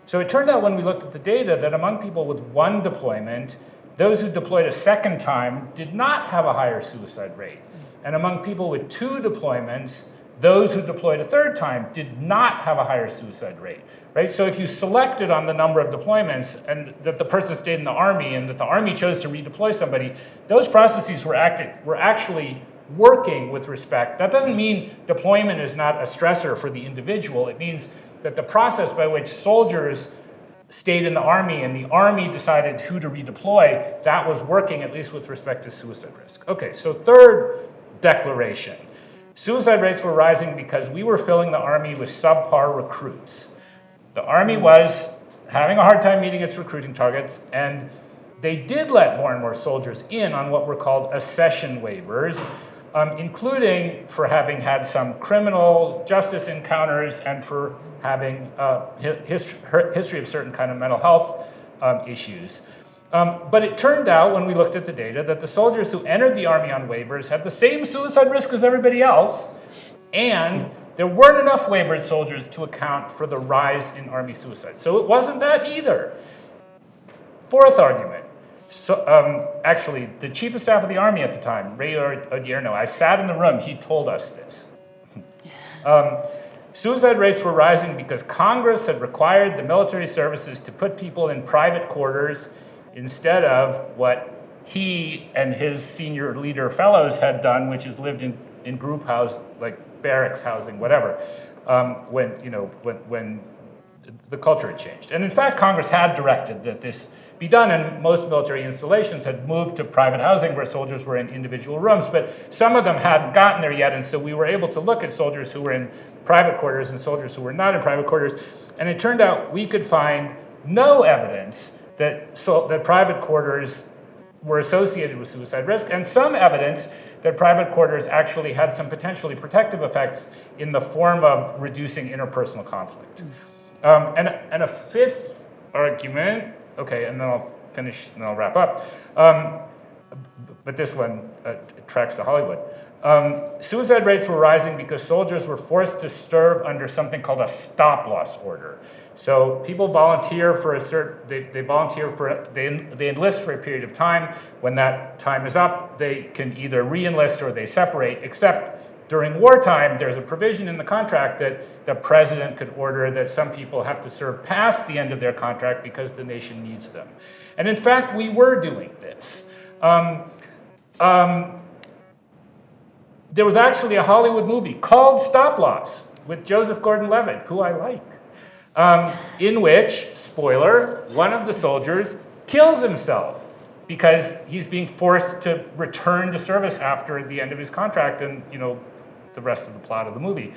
So it turned out when we looked at the data that among people with one deployment, those who deployed a second time did not have a higher suicide rate. And among people with 2 deployments, those who deployed a third time did not have a higher suicide rate, right? So if you selected on the number of deployments and that the person stayed in the Army and that the Army chose to redeploy somebody, those processes were actually working with respect. That doesn't mean deployment is not a stressor for the individual. It means that the process by which soldiers stayed in the Army and the Army decided who to redeploy, that was working at least with respect to suicide risk. Okay, so third declaration. Suicide rates were rising because we were filling the Army with subpar recruits. The Army was having a hard time meeting its recruiting targets, and they did let more and more soldiers in on what were called accession waivers, including for having had some criminal justice encounters and for having a history of certain kind of mental health issues. But it turned out when we looked at the data that the soldiers who entered the Army on waivers had the same suicide risk as everybody else, and there weren't enough waivered soldiers to account for the rise in Army suicide. So it wasn't that either. Fourth argument. So, actually, the Chief of Staff of the Army at the time, Ray Odierno, I sat in the room, he told us this. Suicide rates were rising because Congress had required the military services to put people in private quarters instead of what he and his senior leader fellows had done, which is lived in group house, like barracks housing, whatever, when the culture had changed. And in fact, Congress had directed that this be done, and most military installations had moved to private housing where soldiers were in individual rooms, but some of them hadn't gotten there yet, and so we were able to look at soldiers who were in private quarters and soldiers who were not in private quarters, and it turned out we could find no evidence that private quarters were associated with suicide risk, and some evidence that private quarters actually had some potentially protective effects in the form of reducing interpersonal conflict. And a fifth argument, okay, and then I'll finish and I'll wrap up, but this one tracks to Hollywood. Suicide rates were rising because soldiers were forced to serve under something called a stop-loss order. So people volunteer for they enlist for a period of time. When that time is up, they can either re-enlist or they separate, except during wartime, there's a provision in the contract that the president could order that some people have to serve past the end of their contract because the nation needs them. And in fact, we were doing this. There was actually a Hollywood movie called Stop Loss with Joseph Gordon-Levitt, who I like, in which, spoiler, one of the soldiers kills himself because he's being forced to return to service after the end of his contract, and the rest of the plot of the movie.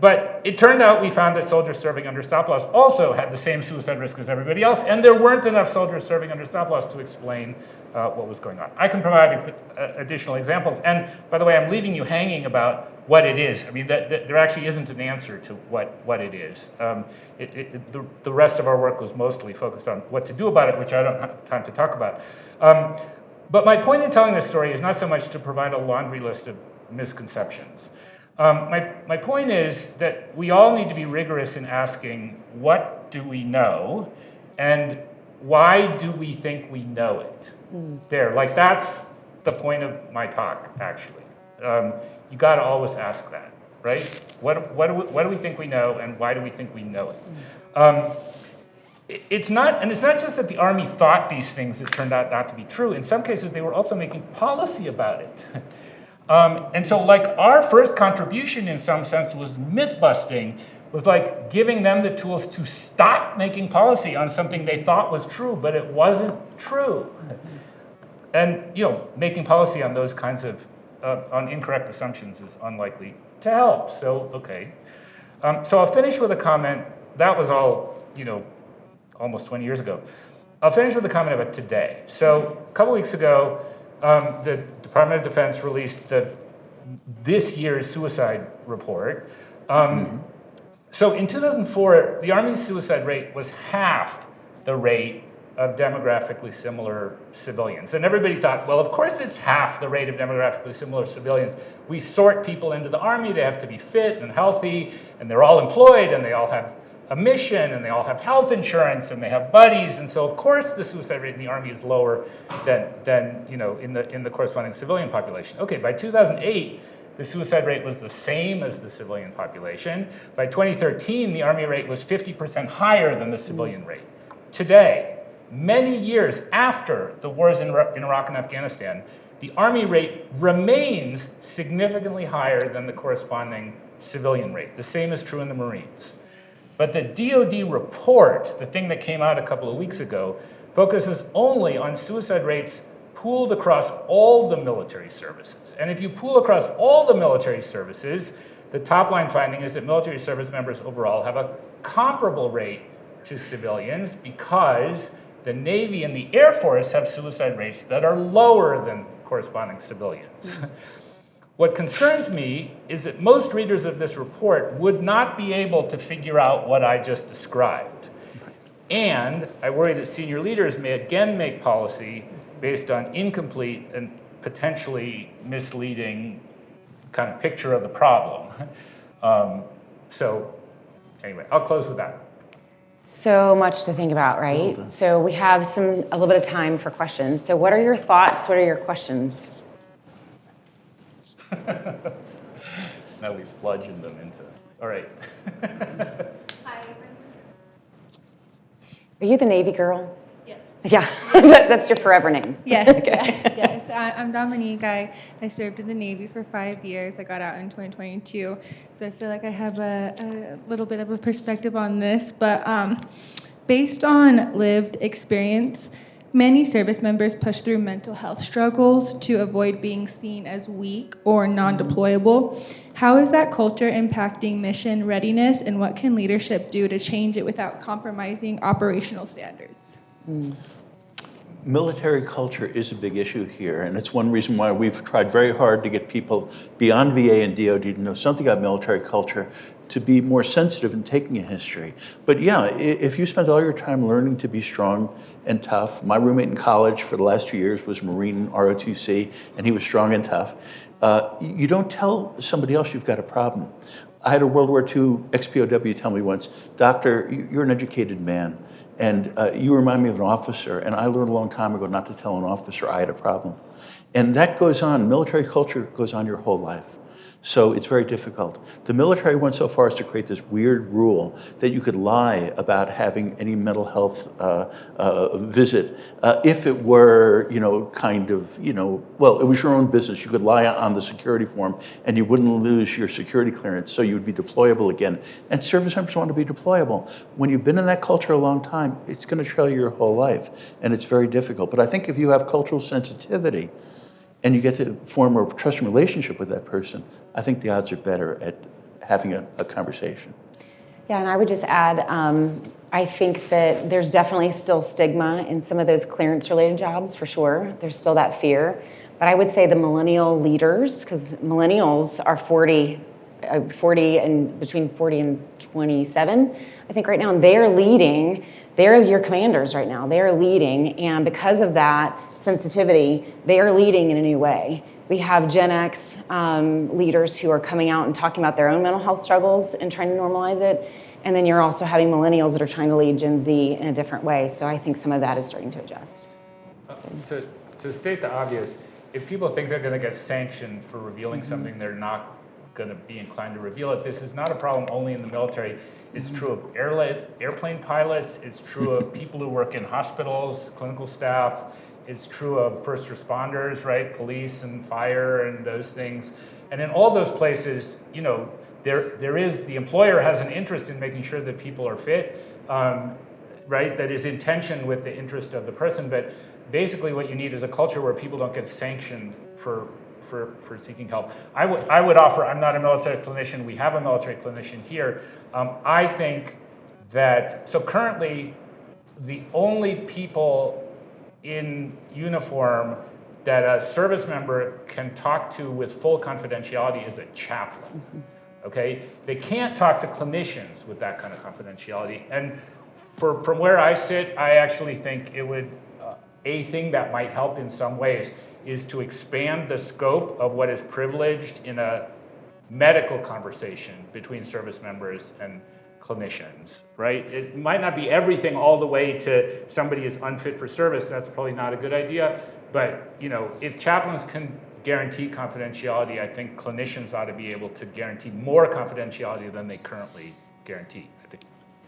But it turned out we found that soldiers serving under stop loss also had the same suicide risk as everybody else, and there weren't enough soldiers serving under stop loss to explain what was going on. I can provide additional examples, and by the way, I'm leaving you hanging about what it is. I mean, there actually isn't an answer to what it is. The rest of our work was mostly focused on what to do about it, which I don't have time to talk about. But my point in telling this story is not so much to provide a laundry list of misconceptions. My point is that we all need to be rigorous in asking, what do we know, and why do we think we know it? That's the point of my talk, actually. You got to always ask that, right? What do we think we know, and why do we think we know it? It's not just that the Army thought these things that turned out not to be true. In some cases, they were also making policy about it. And so our first contribution in some sense was myth busting, was like giving them the tools to stop making policy on something they thought was true, but it wasn't true. And making policy on those kinds of on incorrect assumptions is unlikely to help. So okay. So I'll finish with a comment. That was all almost 20 years ago. I'll finish with a comment about today. So a couple weeks ago, the Department of Defense released this year's suicide report. So in 2004, the Army's suicide rate was half the rate of demographically similar civilians. And everybody thought, well, of course it's half the rate of demographically similar civilians. We sort people into the Army, they have to be fit and healthy, and they're all employed, and they all have a mission, and they all have health insurance, and they have buddies, and so of course the suicide rate in the Army is lower than in the corresponding civilian population. Okay, by 2008, the suicide rate was the same as the civilian population. By 2013, the Army rate was 50% higher than the civilian rate. Today, many years after the wars in Iraq and Afghanistan, the Army rate remains significantly higher than the corresponding civilian rate. The same is true in the Marines. But the DoD report, the thing that came out a couple of weeks ago, focuses only on suicide rates pooled across all the military services. And if you pool across all the military services, the top line finding is that military service members overall have a comparable rate to civilians because the Navy and the Air Force have suicide rates that are lower than corresponding civilians. What concerns me is that most readers of this report would not be able to figure out what I just described. And I worry that senior leaders may again make policy based on incomplete and potentially misleading kind of picture of the problem. So anyway, I'll close with that. So much to think about, right? So we have a little bit of time for questions. So what are your thoughts? What are your questions? Now we've bludgeoned them into, all right. Are you the Navy girl? Yes. Yeah, that's your forever name. Yes, Okay. yes. I'm Dominique. I served in the Navy for 5 years. I got out in 2022. So I feel like I have a little bit of a perspective on this. But based on lived experience, many service members push through mental health struggles to avoid being seen as weak or non-deployable. How is that culture impacting mission readiness, and what can leadership do to change it without compromising operational standards? Military culture is a big issue here, and it's one reason why we've tried very hard to get people beyond VA and DoD to know something about military culture, to be more sensitive in taking a history. But yeah, if you spend all your time learning to be strong and tough, my roommate in college for the last 2 years was Marine ROTC, and he was strong and tough. You don't tell somebody else you've got a problem. I had a World War II ex-POW tell me once, "Doctor, you're an educated man, and you remind me of an officer, and I learned a long time ago not to tell an officer I had a problem." And that goes on, military culture goes on your whole life. So it's very difficult. The military went so far as to create this weird rule that you could lie about having any mental health visit if it were, well, it was your own business. You could lie on the security form and you wouldn't lose your security clearance, so you would be deployable again. And service members want to be deployable. When you've been in that culture a long time, it's going to trail you your whole life, and it's very difficult. But I think if you have cultural sensitivity, and you get to form a trusting relationship with that person, I think the odds are better at having a conversation. Yeah, and I would just add, I think that there's definitely still stigma in some of those clearance-related jobs, for sure. There's still that fear. But I would say the millennial leaders, because millennials are 40 and between 40 and 27, I think right now, and they're leading. They're your commanders right now. They're leading, and because of that sensitivity, they are leading in a new way. We have Gen X leaders who are coming out and talking about their own mental health struggles and trying to normalize it. And then you're also having millennials that are trying to lead Gen Z in a different way. So I think some of that is starting to adjust. To state the obvious, if people think they're going to get sanctioned for revealing something they're not going to be inclined to reveal it, this is not a problem only in the military. It's true of airplane pilots. It's true of people who work in hospitals, clinical staff. It's true of first responders, right? Police and fire and those things. And in all those places, there is, the employer has an interest in making sure that people are fit, right? That is in tension with the interest of the person. But basically what you need is a culture where people don't get sanctioned for seeking help. I would offer, I'm not a military clinician, we have a military clinician here. I think that, so currently the only people in uniform that a service member can talk to with full confidentiality is a chaplain, okay? They can't talk to clinicians with that kind of confidentiality. And from where I sit, I actually think it would, a thing that might help in some ways is to expand the scope of what is privileged in a medical conversation between service members and clinicians, right? It might not be everything all the way to somebody is unfit for service. That's probably not a good idea. But if chaplains can guarantee confidentiality, I think clinicians ought to be able to guarantee more confidentiality than they currently guarantee. I think.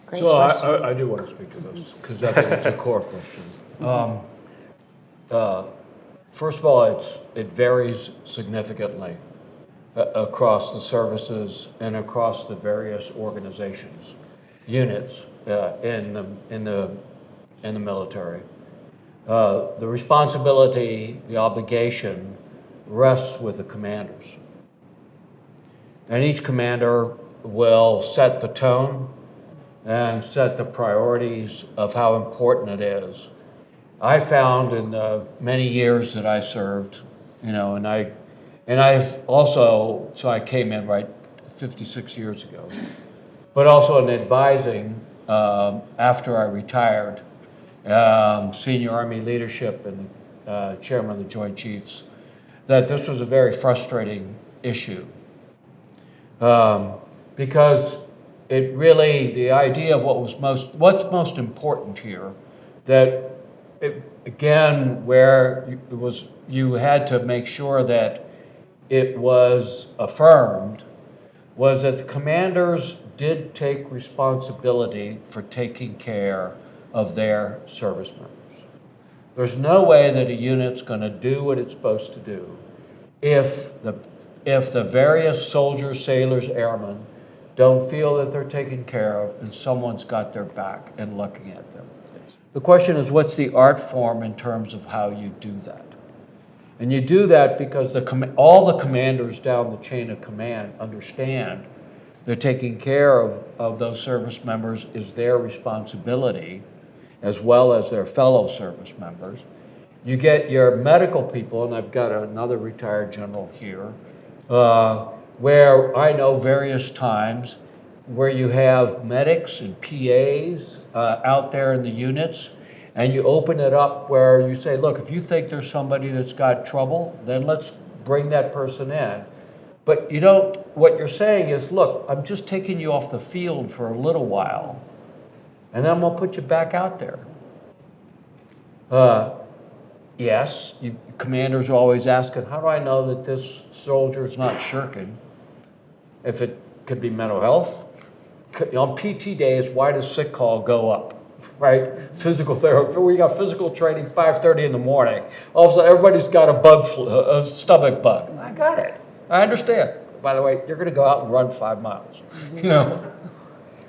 Great So question. I do want to speak to this because I think it's a core question. First of all, it varies significantly across the services and across the various organizations, units in the military. The responsibility, the obligation rests with the commanders. And each commander will set the tone and set the priorities of how important it is. I found in the many years that I served, and I've also, so I came in 56 years ago, but also in advising after I retired, senior Army leadership and chairman of the Joint Chiefs, that this was a very frustrating issue. Because it really, the idea of what's most important here, that again, where you had to make sure that it was affirmed, was that the commanders did take responsibility for taking care of their service members. There's no way that a unit's going to do what it's supposed to do if the various soldiers, sailors, airmen don't feel that they're taken care of and someone's got their back and looking at them. The question is, what's the art form in terms of how you do that? And you do that because all the commanders down the chain of command understand that taking care of those service members is their responsibility, as well as their fellow service members. You get your medical people, and I've got another retired general here, where I know various times where you have medics and PAs out there in the units, and you open it up where you say, look, if you think there's somebody that's got trouble, then let's bring that person in. But what you're saying is, look, I'm just taking you off the field for a little while, and then I'm gonna put you back out there. Yes, commanders are always asking, how do I know that this soldier's not shirking? If it could be mental health. On PT days, why does sick call go up? Right? Physical therapy, we got physical training 5:30 in the morning. All of a sudden, everybody's got a stomach bug. I got it. I understand. By the way, you're gonna go out and run 5 miles.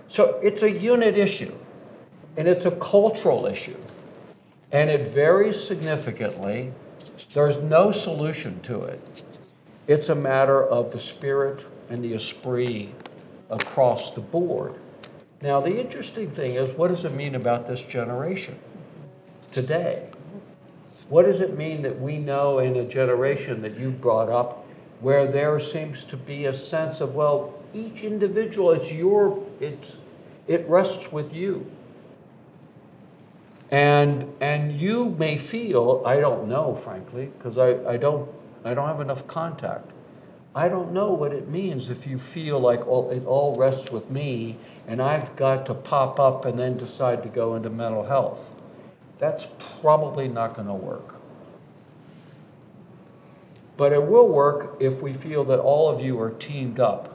So it's a unit issue, and it's a cultural issue. And it varies significantly. There's no solution to it. It's a matter of the spirit and the esprit across the board. Now, the interesting thing is, what does it mean about this generation today? What does it mean that we know in a generation that you brought up where there seems to be a sense of, well, each individual, it rests with you. And you may feel, I don't know, frankly, because I don't have enough contact. I don't know what it means if you feel like it all rests with me and I've got to pop up and then decide to go into mental health. That's probably not going to work. But it will work if we feel that all of you are teamed up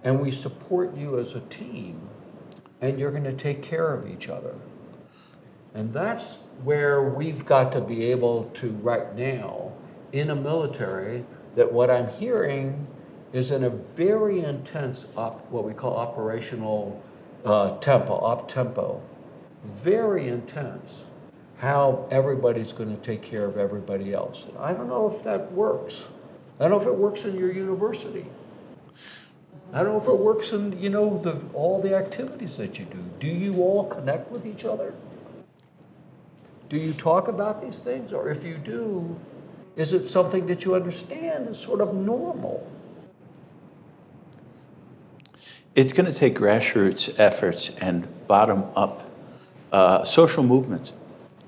and we support you as a team and you're going to take care of each other. And that's where we've got to be able to, right now, in a military, that what I'm hearing is in a very intense, what we call operational tempo, very intense, how everybody's going to take care of everybody else. And I don't know if that works. I don't know if it works in your university. I don't know if it works in, all the activities that you do. Do you all connect with each other? Do you talk about these things? Or if you do, is it something that you understand is sort of normal? It's going to take grassroots efforts and bottom-up social movements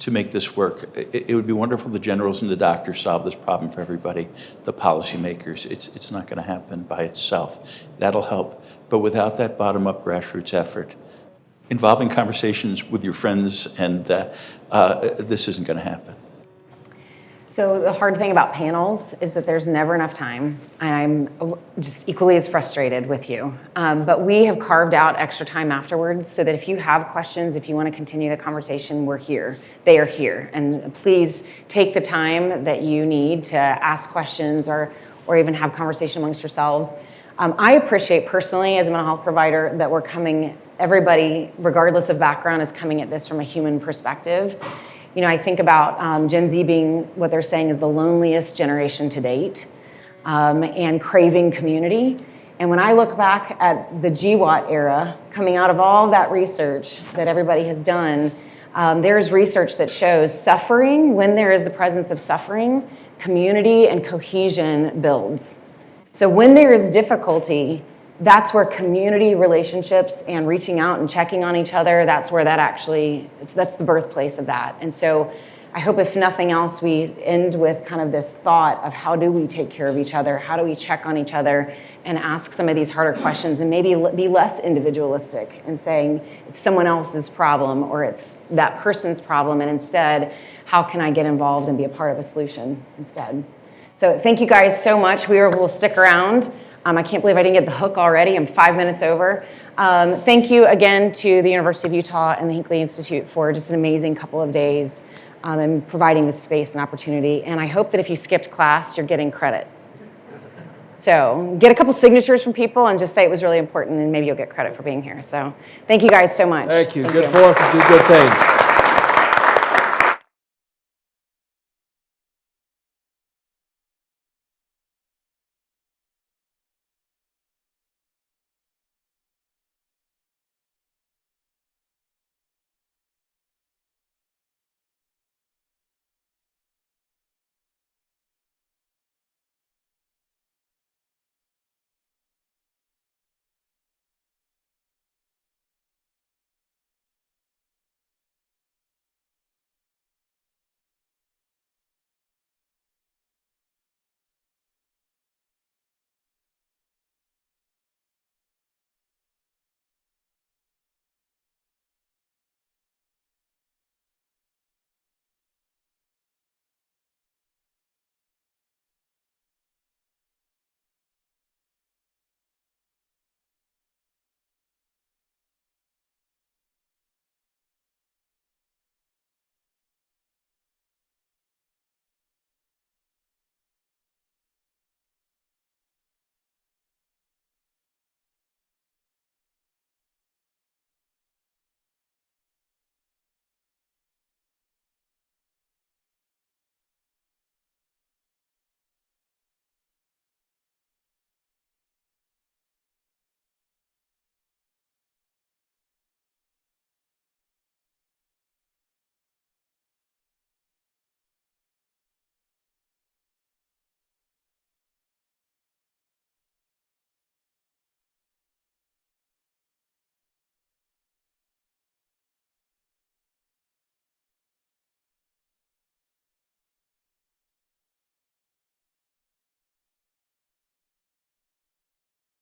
to make this work. It would be wonderful if the generals and the doctors solve this problem for everybody, the policymakers. It's not going to happen by itself. That'll help. But without that bottom-up grassroots effort, involving conversations with your friends, and this isn't going to happen. So the hard thing about panels is that there's never enough time. I'm just equally as frustrated with you. But we have carved out extra time afterwards so that if you have questions, if you want to continue the conversation, we're here. They are here. And please take the time that you need to ask questions or even have conversation amongst yourselves. I appreciate personally as a mental health provider that everybody, regardless of background, is coming at this from a human perspective. You know, I think about Gen Z being what they're saying is the loneliest generation to date, and craving community. And when I look back at the GWAT era, coming out of all that research that everybody has done, there's research that shows suffering, when there is the presence of suffering, community and cohesion builds. So when there is difficulty, that's where community relationships and reaching out and checking on each other, that's where that's the birthplace of that. And so I hope if nothing else, we end with kind of this thought of how do we take care of each other? How do we check on each other and ask some of these harder questions and maybe be less individualistic and saying it's someone else's problem or it's that person's problem, and instead, how can I get involved and be a part of a solution instead? So thank you guys so much. We'll stick around. I can't believe I didn't get the hook already. I'm 5 minutes over. Thank you again to the University of Utah and the Hinckley Institute for just an amazing couple of days and providing this space and opportunity. And I hope that if you skipped class, you're getting credit. So get a couple signatures from people and just say it was really important, and maybe you'll get credit for being here. So thank you guys so much. Thank you. Good for us to do good things.